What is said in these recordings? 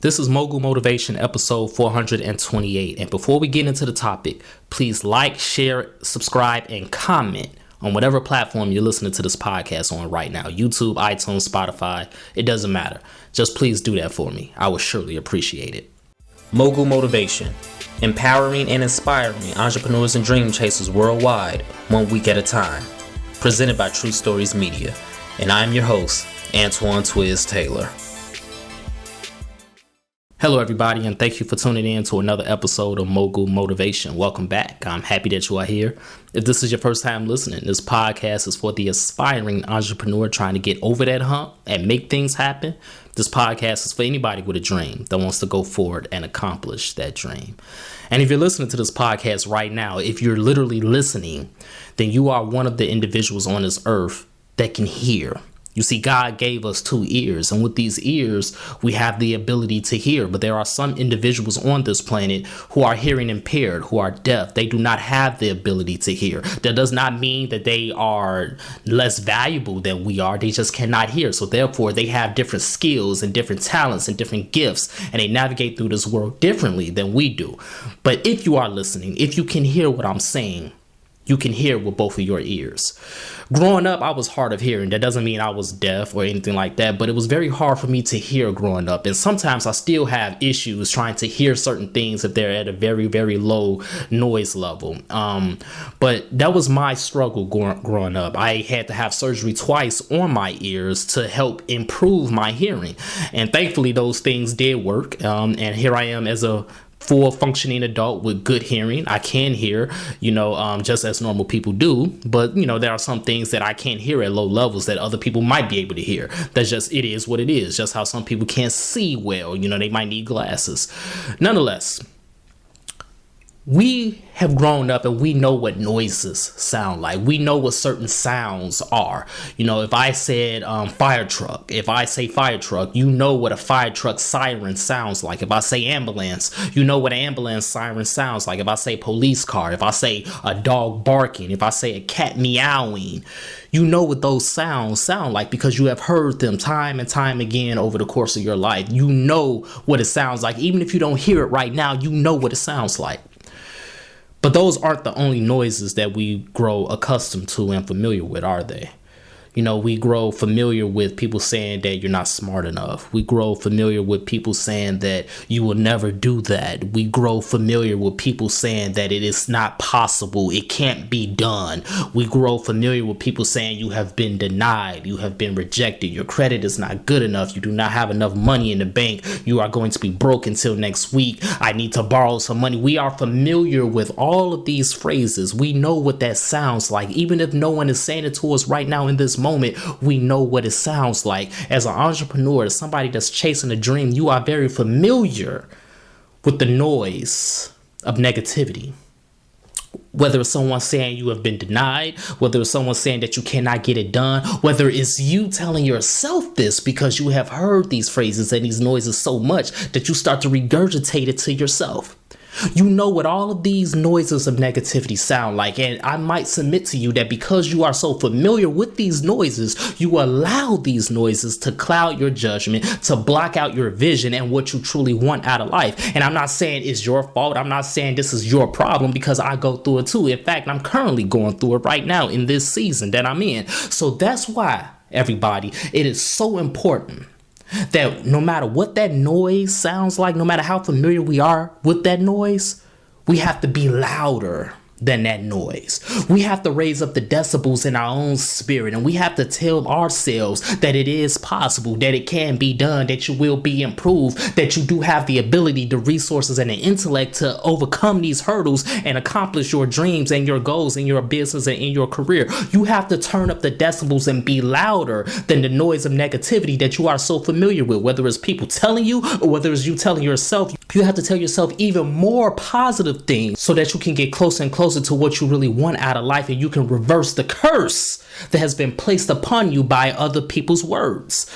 This is Mogul Motivation episode 428. And before we get into the topic, please like, share, subscribe, and comment on whatever platform you're listening to this podcast on right now. YouTube, iTunes, Spotify, it doesn't matter. Just please do that for me. I would surely appreciate it. Mogul Motivation, empowering and inspiring entrepreneurs and dream chasers worldwide, 1 week at a time. Presented by True Stories Media. And I'm your host, Antoine Twiz Taylor. Hello, everybody, and thank you for tuning in to another episode of Mogul Motivation. Welcome back. I'm happy that you are here. If this is your first time listening, this podcast is for the aspiring entrepreneur trying to get over that hump and make things happen. This podcast is for anybody with a dream that wants to go forward and accomplish that dream. And if you're listening to this podcast right now, if you're literally listening, then you are one of the individuals on this earth that can hear. You see, God gave us 2 ears, and with these ears, we have the ability to hear. But there are some individuals on this planet who are hearing impaired, who are deaf. They do not have the ability to hear. That does not mean that they are less valuable than we are. They just cannot hear. So therefore, they have different skills and different talents and different gifts, and they navigate through this world differently than we do. But if you are listening, if you can hear what I'm saying, you can hear with both of your ears. Growing up, I was hard of hearing. That doesn't mean I was deaf or anything like that, but it was very hard for me to hear growing up. And sometimes I still have issues trying to hear certain things if they're at a very, very low noise level. But that was my struggle growing up. I had to have surgery twice on my ears to help improve my hearing. And thankfully, those things did work. And here I am as a full functioning adult with good hearing. I can hear, just as normal people do. But, there are some things that I can't hear at low levels that other people might be able to hear. That's just, it is what it is. Just how some people can't see well. They might need glasses. Nonetheless, we have grown up and we know what noises sound like. We know what certain sounds are. If I said fire truck, if I say fire truck, you know what a fire truck siren sounds like. If I say ambulance, you know what an ambulance siren sounds like. If I say police car, if I say a dog barking, if I say a cat meowing, you know what those sounds sound like because you have heard them time and time again over the course of your life. You know what it sounds like. Even if you don't hear it right now, you know what it sounds like. But those aren't the only noises that we grow accustomed to and familiar with, are they? We grow familiar with people saying that you're not smart enough. We grow familiar with people saying that you will never do that. We grow familiar with people saying that it is not possible. It can't be done. We grow familiar with people saying you have been denied. You have been rejected. Your credit is not good enough. You do not have enough money in the bank. You are going to be broke until next week. I need to borrow some money. We are familiar with all of these phrases. We know what that sounds like. Even if no one is saying it to us right now in this moment, we know what it sounds like. As an entrepreneur, as somebody that's chasing a dream, you are very familiar with the noise of negativity. Whether it's someone saying you have been denied, whether it's someone saying that you cannot get it done, whether it's you telling yourself this because you have heard these phrases and these noises so much that you start to regurgitate it to yourself. You know what all of these noises of negativity sound like. And I might submit to you that because you are so familiar with these noises, you allow these noises to cloud your judgment, to block out your vision and what you truly want out of life. And I'm not saying it's your fault. I'm not saying this is your problem because I go through it too. In fact, I'm currently going through it right now in this season that I'm in. So that's why, everybody, it is so important that no matter what that noise sounds like, no matter how familiar we are with that noise, we have to be louder than that noise. We have to raise up the decibels in our own spirit, and we have to tell ourselves that it is possible, that it can be done, that you will be improved, that you do have the ability, the resources, and the intellect to overcome these hurdles and accomplish your dreams and your goals in your business and in your career. You have to turn up the decibels and be louder than the noise of negativity that you are so familiar with, whether it's people telling you or whether it's you telling yourself. You have to tell yourself even more positive things so that you can get closer and closer closer to what you really want out of life, and you can reverse the curse that has been placed upon you by other people's words.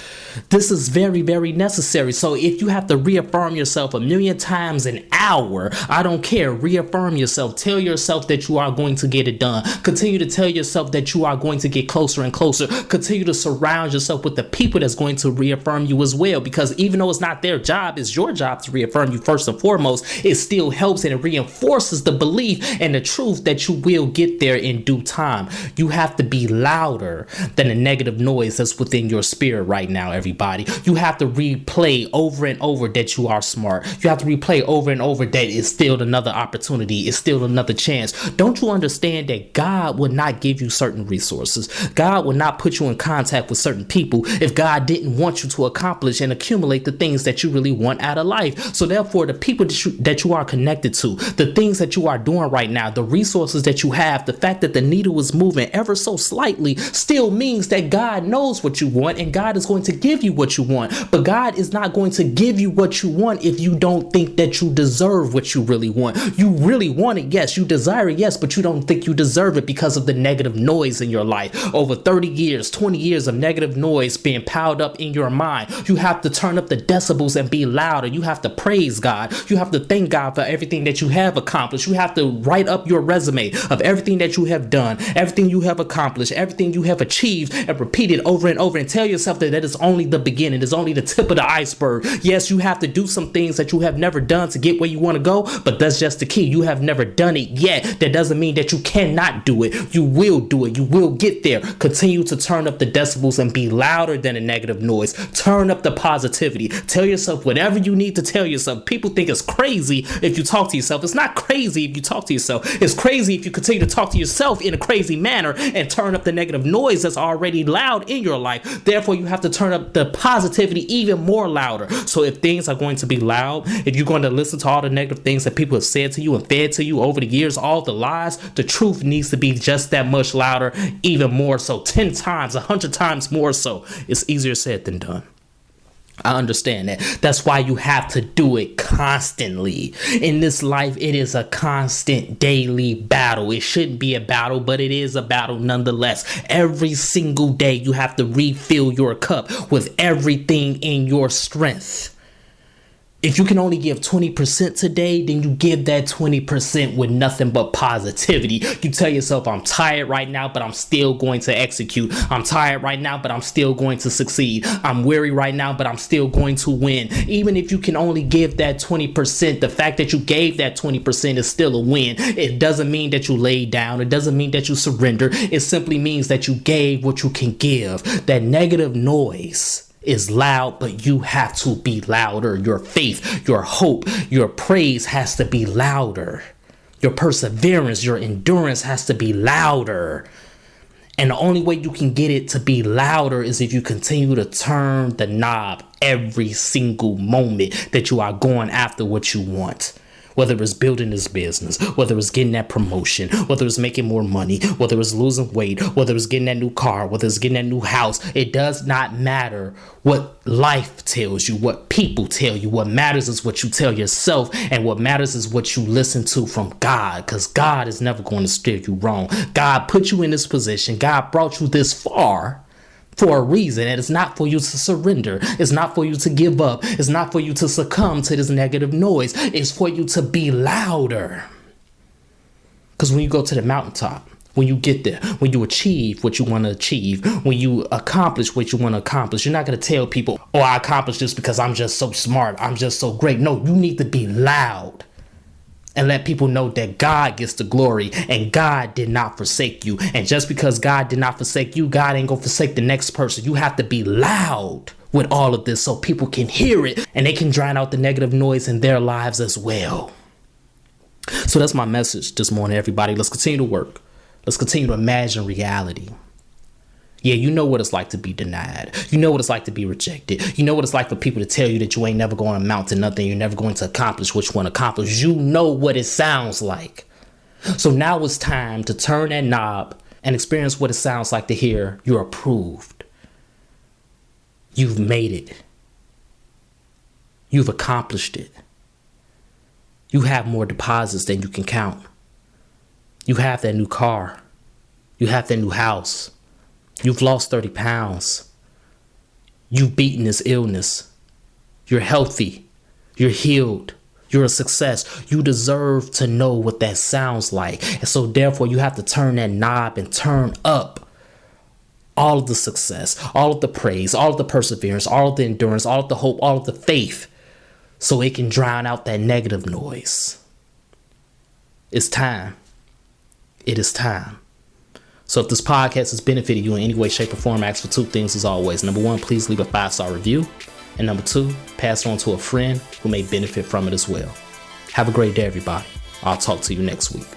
This is very, very necessary. So if you have to reaffirm yourself 1,000,000 times an hour, I don't care. Reaffirm yourself. Tell yourself that you are going to get it done. Continue to tell yourself that you are going to get closer and closer. Continue to surround yourself with the people that's going to reaffirm you as well. Because even though it's not their job, it's your job to reaffirm you first and foremost. It still helps and it reinforces the belief and the truth that you will get there in due time. You have to be louder than the negative noise that's within your spirit right now, everybody. You have to replay over and over that you are smart. You have to replay over and over that it's still another opportunity. It's still another chance. Don't you understand that God would not give you certain resources? God would not put you in contact with certain people if God didn't want you to accomplish and accumulate the things that you really want out of life. So therefore, the people that you are connected to, the things that you are doing right now, the resources that you have, the fact that the needle is moving ever so slightly still means that God knows what you want and God is going to give you what you want. But God is not going to give you what you want if you don't think that you deserve what you really want. You really want it, yes. You desire it, yes, but you don't think you deserve it because of the negative noise in your life. Over 30 years, 20 years of negative noise being piled up in your mind. You have to turn up the decibels and be louder. You have to praise God. You have to thank God for everything that you have accomplished. You have to write up your resume of everything that you have done, everything you have accomplished, everything you have achieved, and repeat it over and over and tell yourself that is only the beginning. It's only the tip of the iceberg. Yes, you have to do some things that you have never done to get where you want to go, but that's just the key. You have never done it yet. That doesn't mean that you cannot do it. You will do it. You will get there. Continue to turn up the decibels and be louder than a negative noise. Turn up the positivity. Tell yourself whatever you need to tell yourself. People think it's crazy if you talk to yourself. It's not crazy if you talk to yourself. It's crazy if you continue to talk to yourself in a crazy manner and turn up the negative noise that's already loud in your life. Therefore, you have to turn up the positivity even more louder. So if things are going to be loud, if you're going to listen to all the negative things that people have said to you and fed to you over the years, all the lies, the truth needs to be just that much louder, even more so, 10 times, 100 times more so. It's easier said than done. I understand that. That's why you have to do it constantly. In this life, it is a constant daily battle. It shouldn't be a battle, but it is a battle nonetheless. Every single day, you have to refill your cup with everything in your strength. If you can only give 20% today, then you give that 20% with nothing but positivity. You tell yourself, I'm tired right now, but I'm still going to execute. I'm tired right now, but I'm still going to succeed. I'm weary right now, but I'm still going to win. Even if you can only give that 20%, the fact that you gave that 20% is still a win. It doesn't mean that you laid down. It doesn't mean that you surrender. It simply means that you gave what you can give. That negative noise is loud, but you have to be louder. Your faith, your hope, your praise has to be louder. Your perseverance, your endurance has to be louder. And the only way you can get it to be louder is if you continue to turn the knob every single moment that you are going after what you want. Whether it's building this business, whether it's getting that promotion, whether it's making more money, whether it's losing weight, whether it's getting that new car, whether it's getting that new house, it does not matter what life tells you, what people tell you. What matters is what you tell yourself, and what matters is what you listen to from God, because God is never going to steer you wrong. God put you in this position. God brought you this far for a reason, and it's not for you to surrender. It's not for you to give up. It's not for you to succumb to this negative noise. It's for you to be louder. Because when you go to the mountaintop, when you get there, when you achieve what you want to achieve, when you accomplish what you want to accomplish, you're not going to tell people, oh, I accomplished this because I'm just so smart. I'm just so great. No, you need to be loud and let people know that God gets the glory and God did not forsake you. And just because God did not forsake you, God ain't gonna forsake the next person. You have to be loud with all of this so people can hear it and they can drown out the negative noise in their lives as well. So that's my message this morning, everybody. Let's continue to work. Let's continue to imagine reality. Yeah, you know what it's like to be denied. You know what it's like to be rejected. You know what it's like for people to tell you that you ain't never going to amount to nothing. You're never going to accomplish what you want to accomplish. You know what it sounds like. So now it's time to turn that knob and experience what it sounds like to hear you're approved. You've made it. You've accomplished it. You have more deposits than you can count. You have that new car. You have that new house. You've lost 30 pounds. You've beaten this illness. You're healthy. You're healed. You're a success. You deserve to know what that sounds like. And so therefore you have to turn that knob and turn up all of the success, all of the praise, all of the perseverance, all of the endurance, all of the hope, all of the faith, so it can drown out that negative noise. It's time. It is time. So if this podcast has benefited you in any way, shape, or form, ask for two things as always. Number one, please leave a 5-star review. And number two, pass it on to a friend who may benefit from it as well. Have a great day, everybody. I'll talk to you next week.